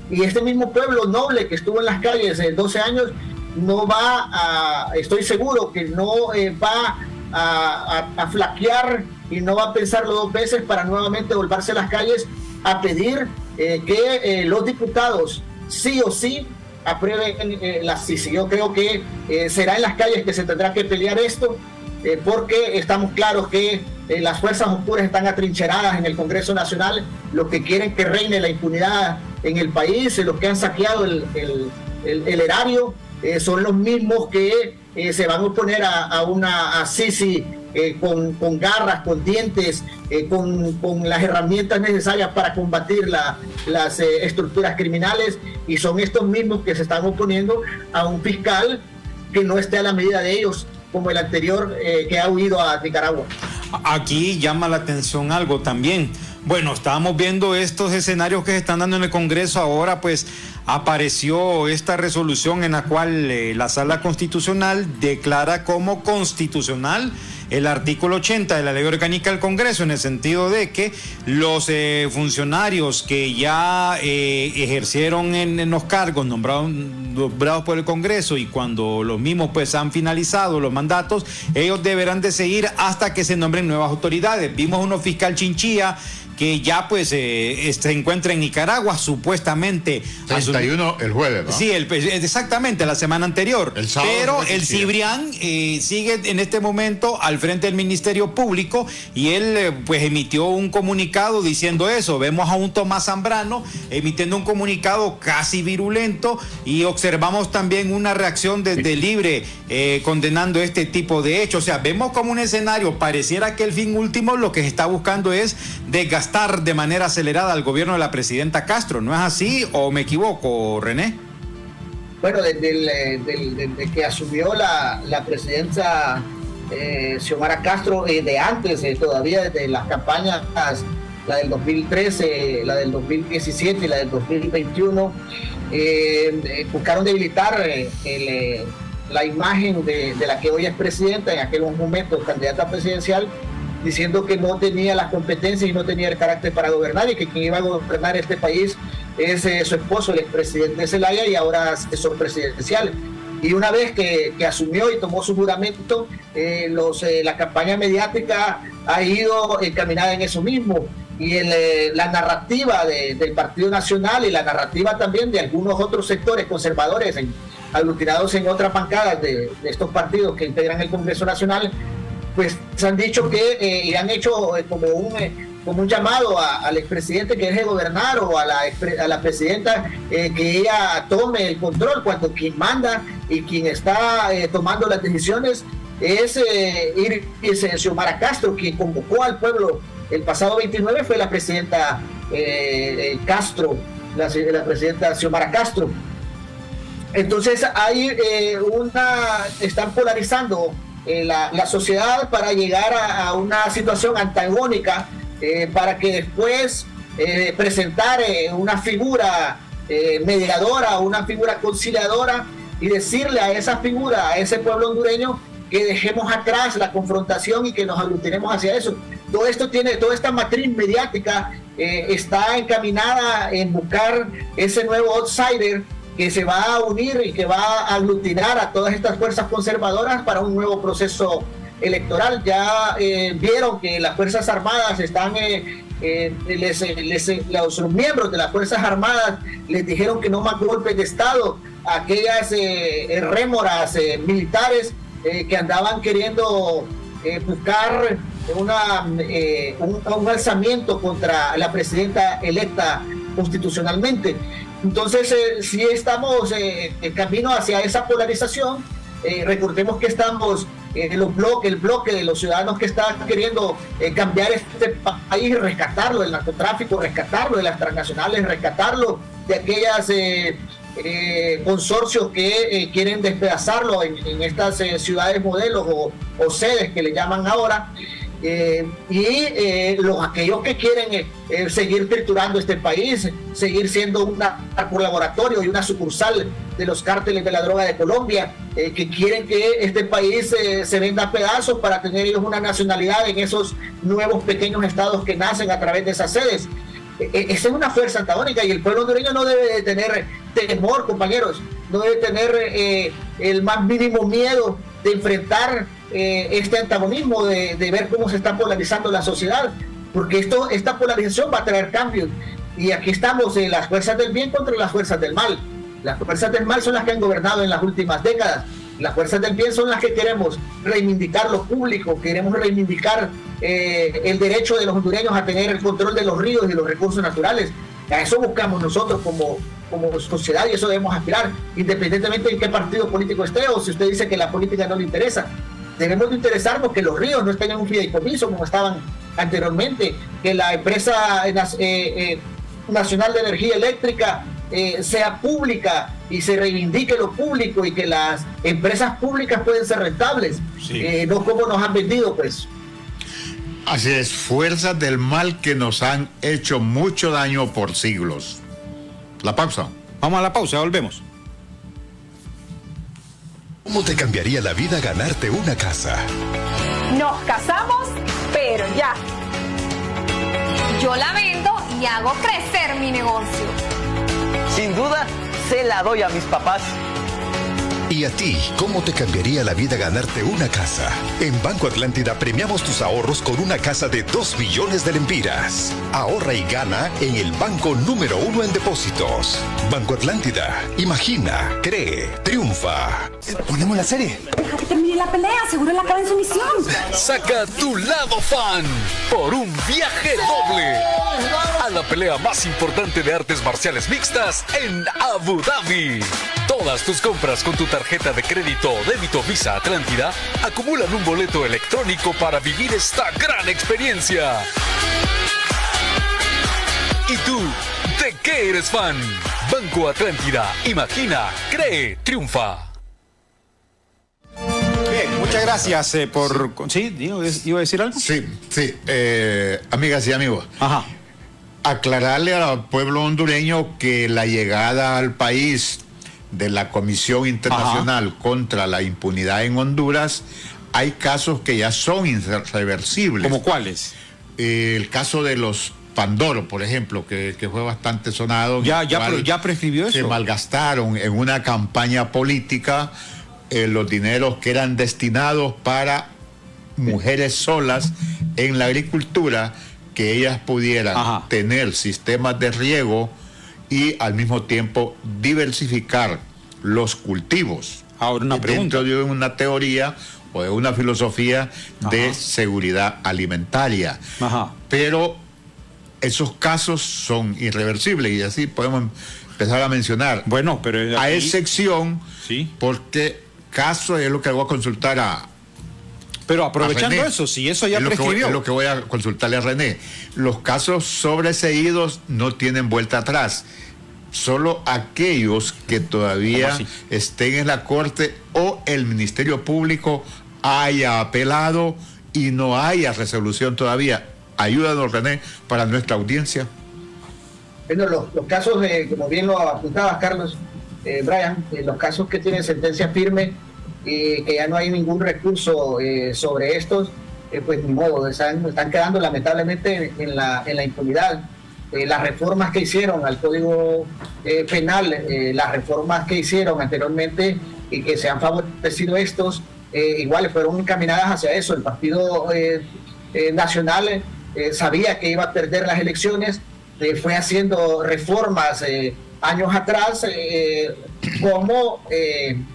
Y este mismo pueblo noble que estuvo en las calles 12 años no va a, estoy seguro que no va a flaquear y no va a pensarlo dos veces para nuevamente volverse a las calles a pedir que los diputados sí o sí aprueben la CICI. Yo creo que será en las calles que se tendrá que pelear esto, porque estamos claros que las fuerzas oscuras están atrincheradas en el Congreso Nacional, los que quieren que reine la impunidad en el país, los que han saqueado el erario, son los mismos que se van a oponer a una CICI con garras, con dientes, con las herramientas necesarias para combatir las estructuras criminales, y son estos mismos que se están oponiendo a un fiscal que no esté a la medida de ellos, como el anterior que ha huido a Nicaragua. Aquí llama la atención algo también. Bueno, estábamos viendo estos escenarios que se están dando en el Congreso. Ahora pues apareció esta resolución en la cual la Sala Constitucional declara como constitucional el artículo 80 de la Ley Orgánica del Congreso, en el sentido de que los funcionarios que ya ejercieron en los cargos nombrados por el Congreso, y cuando los mismos pues han finalizado los mandatos, ellos deberán de seguir hasta que se nombren nuevas autoridades. Vimos uno fiscal Chinchilla que ya pues se encuentra en Nicaragua, supuestamente. 31 el jueves, ¿no? Sí, exactamente, la semana anterior. El sábado. Pero el Cibrián sigue en este momento al frente del Ministerio Público, y él pues emitió un comunicado diciendo eso. Vemos a un Tomás Zambrano emitiendo un comunicado casi virulento, y observamos también una reacción desde Libre condenando este tipo de hechos. O sea, vemos como un escenario, pareciera que el fin último lo que se está buscando es desgastar de manera acelerada al gobierno de la presidenta Castro. ¿No es así o me equivoco, René? Bueno, desde que asumió la presidencia Xiomara Castro, de antes, todavía desde las campañas, la del 2013, la del 2017 y la del 2021, buscaron debilitar la imagen de la que hoy es presidenta, en aquel momento candidata presidencial, diciendo que no tenía las competencias y no tenía el carácter para gobernar, y que quien iba a gobernar este país es su esposo, el expresidente Zelaya, y ahora asesor presidencial. Y una vez que asumió y tomó su juramento, la campaña mediática ha ido encaminada en eso mismo. Y la narrativa del Partido Nacional y la narrativa también de algunos otros sectores conservadores aglutinados en otras bancadas de estos partidos que integran el Congreso Nacional, pues se han dicho que y han hecho como un llamado al expresidente que deje de gobernar, o a la presidenta que ella tome el control, cuando quien manda y quien está tomando las decisiones es Xiomara Castro, quien convocó al pueblo el pasado 29 fue la presidenta Castro, la presidenta Xiomara Castro. Entonces hay están polarizando la sociedad para llegar a una situación antagónica, para que después presentar una figura mediadora, una figura conciliadora, y decirle a esa figura, a ese pueblo hondureño, que dejemos atrás la confrontación y que nos aglutinemos hacia eso. Toda esta matriz mediática está encaminada en buscar ese nuevo outsider que se va a unir y que va a aglutinar a todas estas fuerzas conservadoras para un nuevo proceso electoral. Ya vieron que las Fuerzas Armadas están, los miembros de las Fuerzas Armadas les dijeron que no más golpes de Estado a aquellas rémoras militares que andaban queriendo buscar un alzamiento contra la presidenta electa constitucionalmente. Entonces, si estamos en camino hacia esa polarización, recordemos que estamos el bloque de los ciudadanos que están queriendo cambiar este país, rescatarlo del narcotráfico, rescatarlo de las transnacionales, rescatarlo de aquellas consorcios que quieren despedazarlo en estas ciudades modelos o sedes que le llaman ahora. aquellos que quieren seguir triturando este país, seguir siendo un laboratorio y una sucursal de los cárteles de la droga de Colombia, que quieren que este país se venda a pedazos para tener ellos una nacionalidad en esos nuevos pequeños estados que nacen a través de esas sedes. Esa es una fuerza antagónica y el pueblo hondureño no debe de tener temor, compañeros, no debe tener el más mínimo miedo de enfrentar este antagonismo, de ver cómo se está polarizando la sociedad, porque esta polarización va a traer cambios. Y aquí estamos, las fuerzas del bien contra las fuerzas del mal. Las fuerzas del mal son las que han gobernado en las últimas décadas. Las fuerzas del bien son las que queremos reivindicar lo público, queremos reivindicar el derecho de los hondureños a tener el control de los ríos y los recursos naturales. A eso buscamos nosotros como sociedad y eso debemos aspirar, independientemente de qué partido político esté o si usted dice que la política no le interesa. Debemos de interesarnos que los ríos no estén en un fideicomiso como estaban anteriormente, que la empresa nacional de energía eléctrica sea pública y se reivindique lo público y que las empresas públicas pueden ser rentables, no como nos han vendido, pues. Así es, fuerzas del mal que nos han hecho mucho daño por siglos. La pausa. Vamos a la pausa, volvemos. ¿Cómo te cambiaría la vida ganarte una casa? Nos casamos, pero ya. Yo la vendo y hago crecer mi negocio. Sin duda, se la doy a mis papás. ¿Y a ti, cómo te cambiaría la vida ganarte una casa? En Banco Atlántida premiamos tus ahorros con una casa de 2 millones de lempiras. Ahorra y gana en el banco número 1 en depósitos. Banco Atlántida. Imagina, cree, triunfa. Ponemos la serie. Deja que termine la pelea, seguro la acaba en su misión. Saca tu lado fan por un viaje doble a la pelea más importante de artes marciales mixtas en Abu Dhabi. Todas tus compras con tu tarjeta de crédito o débito Visa Atlántida acumulan un boleto electrónico para vivir esta gran experiencia. ¿Y tú, de qué eres fan? Banco Atlántida. Imagina, cree, triunfa. Bien, muchas gracias por... ¿Sí? ¿Iba a decir algo? Sí. Amigas y amigos. Ajá. Aclararle al pueblo hondureño que la llegada al país de la Comisión Internacional contra la Impunidad en Honduras, hay casos que ya son irreversibles. ¿Cómo cuáles? El caso de los Pandoro, por ejemplo, que fue bastante sonado. ¿Ya prescribió eso? Se malgastaron en una campaña política los dineros que eran destinados para mujeres solas en la agricultura, que ellas pudieran tener sistemas de riego y al mismo tiempo diversificar los cultivos. Ahora una pregunta. Dentro de una teoría o de una filosofía de seguridad alimentaria. Pero esos casos son irreversibles y así podemos empezar a mencionar. Bueno, pero aquí, a excepción, porque caso es lo que voy a consultar pero aprovechando eso, si eso ya prescribió. Es lo que voy a consultarle a René. Los casos sobreseídos no tienen vuelta atrás. Solo aquellos que todavía estén en la corte o el Ministerio Público haya apelado y no haya resolución todavía. Ayúdanos, René, para nuestra audiencia. Bueno, los casos, como bien lo apuntabas, Carlos, Brian, los casos que tienen sentencia firme y que ya no hay ningún recurso sobre estos, pues ni modo, están quedando lamentablemente en la impunidad. Las reformas que hicieron al Código Penal, las reformas que hicieron anteriormente y que se han favorecido estos, igual fueron encaminadas hacia eso. El Partido Nacional sabía que iba a perder las elecciones, fue haciendo reformas años atrás como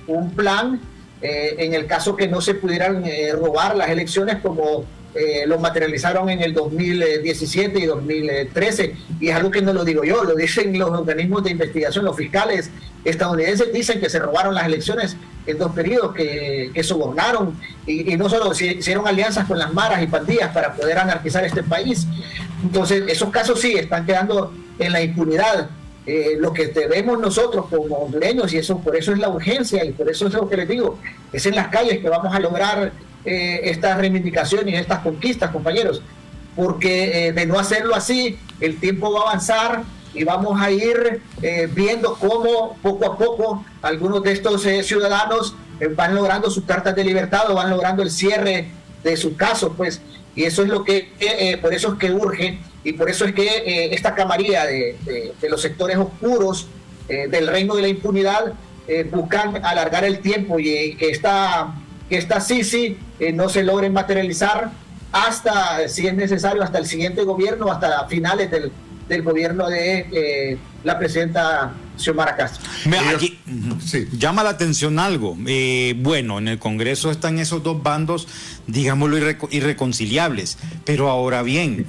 un plan en el caso que no se pudieran robar las elecciones, como lo materializaron en el 2017 y 2013, y es algo que no lo digo yo, lo dicen los organismos de investigación, los fiscales estadounidenses dicen que se robaron las elecciones en 2 periodos, que sobornaron y no solo hicieron alianzas con las maras y pandillas para poder anarquizar este país. Entonces esos casos sí están quedando en la impunidad. Lo que debemos nosotros como hondureños, y eso por eso es la urgencia y por eso es lo que les digo, es en las calles que vamos a lograr estas reivindicaciones y estas conquistas, compañeros, porque de no hacerlo así, el tiempo va a avanzar y vamos a ir viendo cómo poco a poco algunos de estos ciudadanos van logrando sus cartas de libertad o van logrando el cierre de sus casos, pues, y eso es lo que, por eso es que urge, y por eso es que esta camarilla de los sectores oscuros del reino de la impunidad buscan alargar el tiempo y que esta Sisi no se logre materializar hasta, si es necesario, hasta el siguiente gobierno, hasta finales del gobierno de la presidenta Xiomara Castro. Aquí llama la atención algo. Bueno, en el Congreso están esos dos bandos, digámoslo, irreconciliables. Pero ahora bien,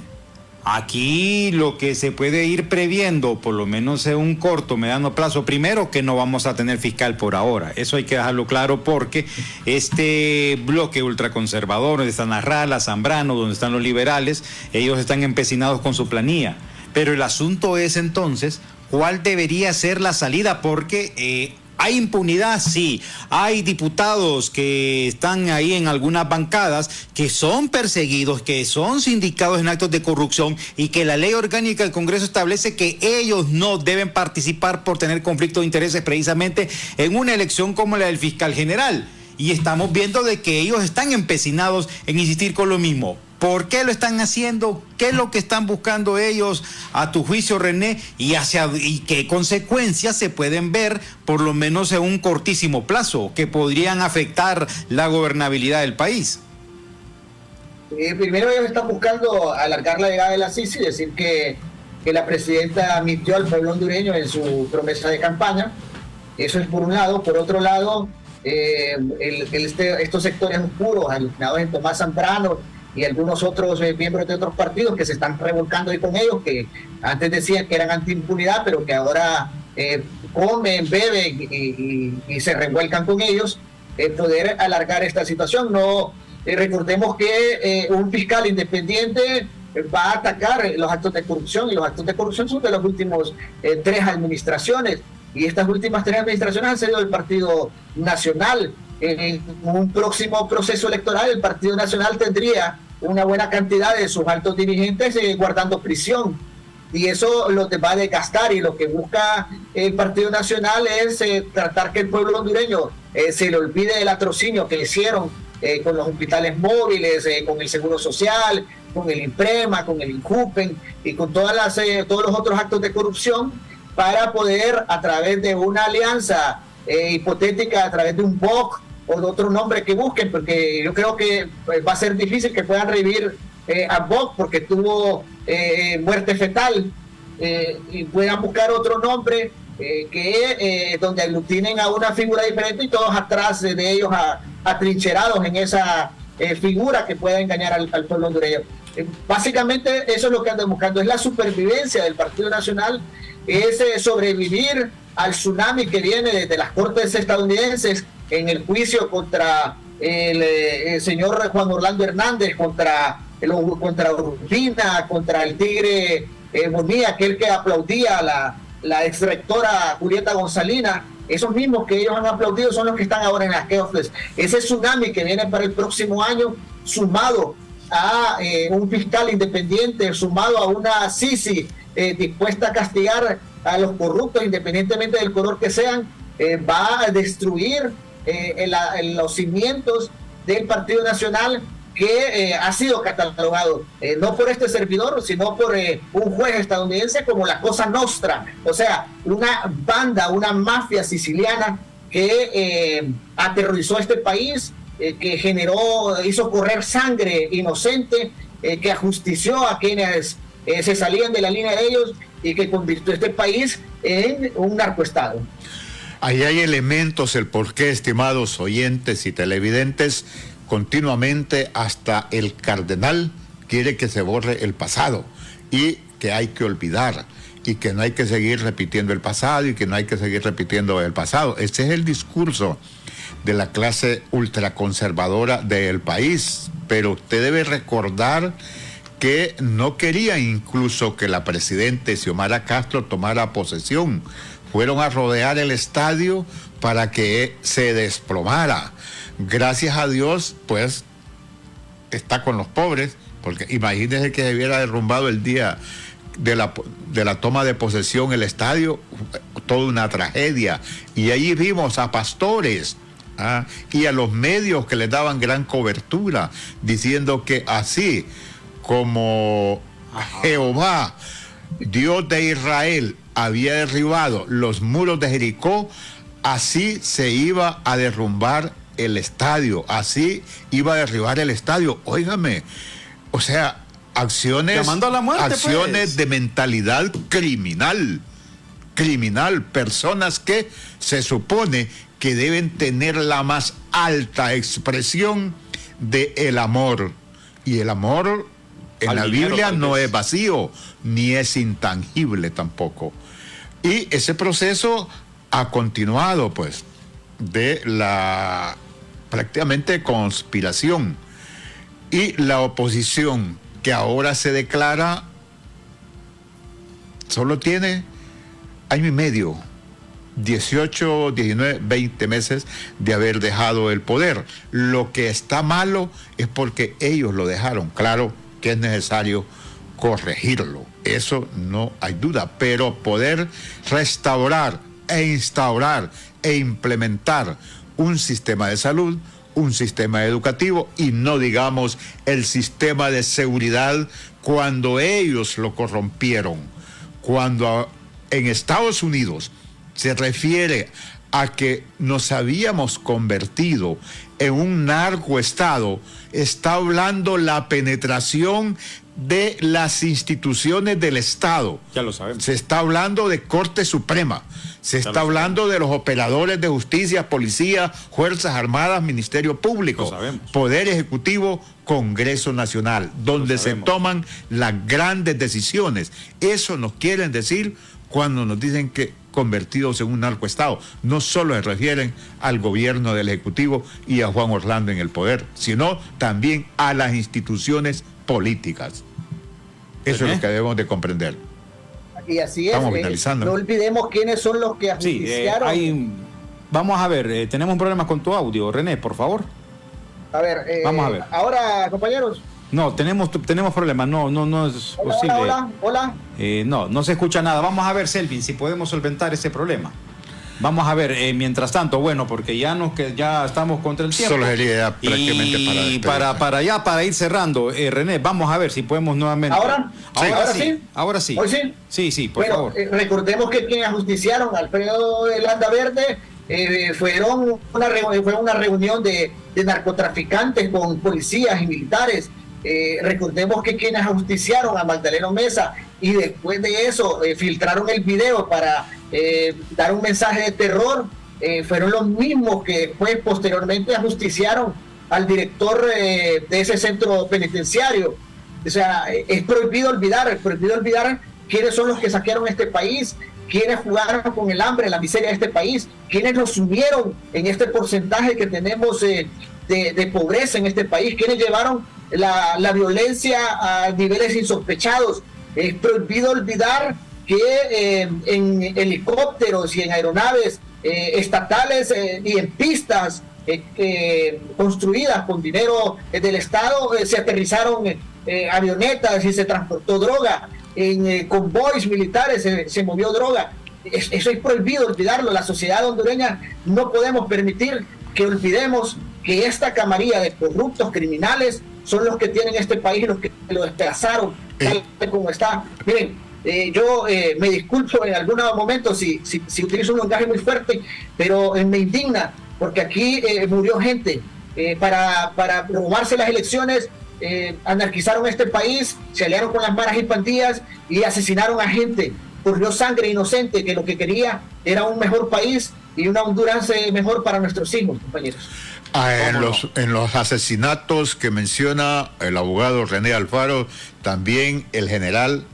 aquí lo que se puede ir previendo, por lo menos en un corto, mediano plazo, primero que no vamos a tener fiscal por ahora. Eso hay que dejarlo claro porque este bloque ultraconservador, donde están Arrala, Zambrano, donde están los liberales, ellos están empecinados con su planilla. Pero el asunto es entonces, ¿cuál debería ser la salida? Porque hay impunidad, sí. Hay diputados que están ahí en algunas bancadas que son perseguidos, que son sindicados en actos de corrupción y que la ley orgánica del Congreso establece que ellos no deben participar por tener conflicto de intereses precisamente en una elección como la del fiscal general. Y estamos viendo de que ellos están empecinados en insistir con lo mismo. ¿Por qué lo están haciendo? ¿Qué es lo que están buscando ellos, a tu juicio, René? ¿Y qué consecuencias se pueden ver, por lo menos en un cortísimo plazo, que podrían afectar la gobernabilidad del país? Primero, ellos están buscando alargar la llegada de la Sisi, decir que la presidenta mintió al pueblo hondureño en su promesa de campaña. Eso es por un lado. Por otro lado, estos sectores oscuros, alucinados en Tomás Zambrano y algunos otros miembros de otros partidos que se están revolcando ahí con ellos, que antes decían que eran antiimpunidad, pero que ahora comen, beben y se revuelcan con ellos, poder alargar esta situación. No recordemos que un fiscal independiente va a atacar los actos de corrupción, y los actos de corrupción son de las últimas 3 administraciones, y estas últimas 3 administraciones han sido del Partido Nacional. En un próximo proceso electoral, el Partido Nacional tendría una buena cantidad de sus altos dirigentes guardando prisión, y eso lo va a desgastar, y lo que busca el Partido Nacional es tratar que el pueblo hondureño se le olvide del atrocinio que hicieron con los hospitales móviles, con el Seguro Social, con el INPREMA, con el INJUPEN y con todos los otros actos de corrupción, para poder, a través de una alianza hipotética, a través de un BOC o de otro nombre que busquen, porque yo creo que va a ser difícil que puedan revivir a BOC porque tuvo muerte fetal, y puedan buscar otro nombre donde aglutinen a una figura diferente y todos atrás de ellos atrincherados en esa figura que pueda engañar al pueblo hondureño. Básicamente eso es lo que andan buscando, es la supervivencia del Partido Nacional, es sobrevivir al tsunami que viene desde las cortes estadounidenses en el juicio contra el señor Juan Orlando Hernández, contra Urbina, contra el Tigre Bonilla, aquel que aplaudía a la exrectora Julieta Gonzalina. Esos mismos que ellos han aplaudido son los que están ahora en las Keofles. Ese tsunami que viene para el próximo año, sumado a un fiscal independiente, sumado a una Sisi dispuesta a castigar a los corruptos independientemente del color que sean, va a destruir los cimientos del Partido Nacional, que ha sido catalogado no por este servidor, sino por un juez estadounidense como la Cosa Nostra, o sea, una banda, una mafia siciliana que aterrorizó este país, que hizo correr sangre inocente, que ajustició a quienes se salían de la línea de ellos, y que convirtió este país en un narcoestado. Ahí hay elementos, el por qué, estimados oyentes y televidentes, continuamente hasta el cardenal quiere que se borre el pasado y que hay que olvidar y que no hay que seguir repitiendo el pasado y que no hay que seguir repitiendo el pasado. Ese es el discurso de la clase ultraconservadora del país, pero usted debe recordar que no quería incluso que la presidenta Xiomara Castro tomara posesión. Fueron a rodear el estadio para que se desplomara. Gracias a Dios, pues está con los pobres, porque imagínense que se hubiera derrumbado el día de la toma de posesión el estadio, toda una tragedia. Y allí vimos a pastores y a los medios que les daban gran cobertura, diciendo que así como Jehová, Dios de Israel, había derribado los muros de Jericó, así se iba a derrumbar el estadio, así iba a derribar el estadio. Óigame, o sea, acciones, llamando a la muerte, acciones de mentalidad criminal, personas que se supone que deben tener la más alta expresión de el amor, y el amor en la Biblia no es vacío, ni es intangible tampoco. Y ese proceso ha continuado, pues, de la prácticamente conspiración, y la oposición, que ahora se declara, solo tiene año y medio, 18, 19, 20 meses de haber dejado el poder. Lo que está malo es porque ellos lo dejaron. Claro que es necesario corregirlo, eso no hay duda, pero poder restaurar e instaurar e implementar un sistema de salud, un sistema educativo, y no digamos el sistema de seguridad, cuando ellos lo corrompieron. Cuando en Estados Unidos se refiere a que nos habíamos convertido en un narcoestado, está hablando la penetración de las instituciones del Estado. Ya lo sabemos. Se está hablando de Corte Suprema, se está hablando de los operadores de justicia, policía, Fuerzas Armadas, Ministerio Público, Poder Ejecutivo, Congreso Nacional, donde se toman las grandes decisiones. Eso nos quieren decir cuando nos dicen que convertidos en un narcoestado. No solo se refieren al gobierno del Ejecutivo y a Juan Orlando en el poder, sino también a las instituciones políticas. Eso es lo que debemos de comprender. Y así es. Estamos finalizando. No olvidemos quiénes son los que ajusticiaron. Vamos a ver, tenemos un problema con tu audio, René, por favor. A ver, vamos a ver. Ahora, compañeros. No, tenemos problemas, no es posible. Hola. No se escucha nada. Vamos a ver, Selvin, si podemos solventar ese problema. Vamos a ver, mientras tanto, bueno, porque ya estamos contra el tiempo. Solo sería prácticamente para ir cerrando, René, vamos a ver si podemos nuevamente. Ahora sí. ¿Hoy sí? Sí, por favor. Recordemos que quienes ajusticiaron Alfredo de Landa Verde fue una reunión de narcotraficantes con policías y militares. Recordemos que quienes ajusticiaron a Magdaleno Mesa y después de eso filtraron el video para dar un mensaje de terror, fueron los mismos que después posteriormente ajusticiaron al director de ese centro penitenciario. O sea, es prohibido olvidar quiénes son los que saquearon este país, quiénes jugaron con el hambre, la miseria de este país, quiénes nos sumieron en este porcentaje que tenemos de pobreza en este país, quienes llevaron la violencia a niveles insospechados. Es prohibido olvidar que en helicópteros y en aeronaves estatales y en pistas construidas con dinero del Estado se aterrizaron avionetas y se transportó droga. En convoys militares se movió droga. Eso es prohibido olvidarlo. La sociedad hondureña no podemos permitir que olvidemos que esta camarilla de corruptos criminales son los que tienen este país, los que lo despedazaron tal como está. Miren, yo me disculpo en algunos momentos si utilizo un lenguaje muy fuerte, pero me indigna porque aquí murió gente para robarse las elecciones. Anarquizaron este país, se aliaron con las maras y pandillas y asesinaron a gente. Corrió sangre inocente que lo que quería era un mejor país y una Honduras mejor para nuestros hijos, compañeros. En los asesinatos que menciona el abogado René Alfaro, también el general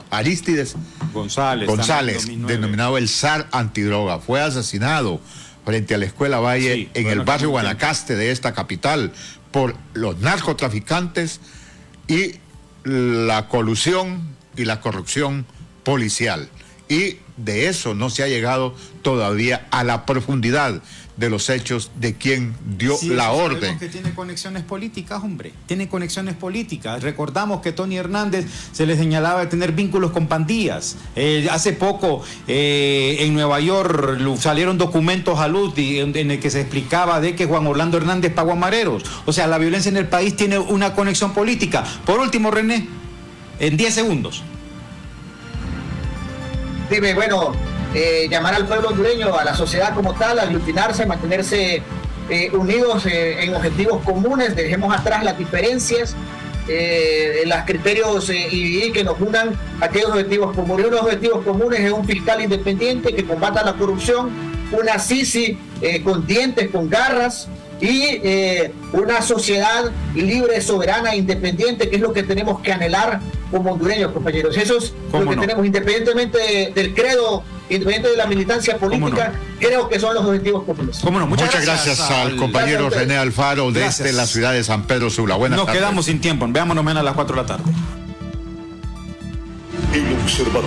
Arístides González, denominado el zar antidroga, fue asesinado frente a la Escuela Valle en el barrio Guanacaste de esta capital por los narcotraficantes y la colusión y la corrupción policial. y de eso no se ha llegado todavía a la profundidad de los hechos de quien dio la orden. Que tiene conexiones políticas, hombre. Tiene conexiones políticas. Recordamos que Tony Hernández se le señalaba de tener vínculos con pandillas. Hace poco en Nueva York salieron documentos a luz en el que se explicaba de que Juan Orlando Hernández pagó a mareros. O sea, la violencia en el país tiene una conexión política. Por último, René, en 10 segundos. Dime, bueno, llamar al pueblo hondureño, a la sociedad como tal, aglutinarse, mantenerse unidos en objetivos comunes, dejemos atrás las diferencias, los criterios y que nos unan aquellos objetivos comunes. Unos objetivos comunes es un fiscal independiente que combata la corrupción, una Sisi con dientes, con garras, y una sociedad libre, soberana, independiente, que es lo que tenemos que anhelar como hondureños, compañeros. Eso es lo que tenemos, independientemente del credo, independientemente de la militancia política, creo que son los objetivos comunes. ¿Cómo no? Muchas gracias al compañero René Alfaro desde la ciudad de San Pedro Sula. Buenas tardes. Nos quedamos sin tiempo. Veámonos mañana a las 4 de la tarde. El observatorio.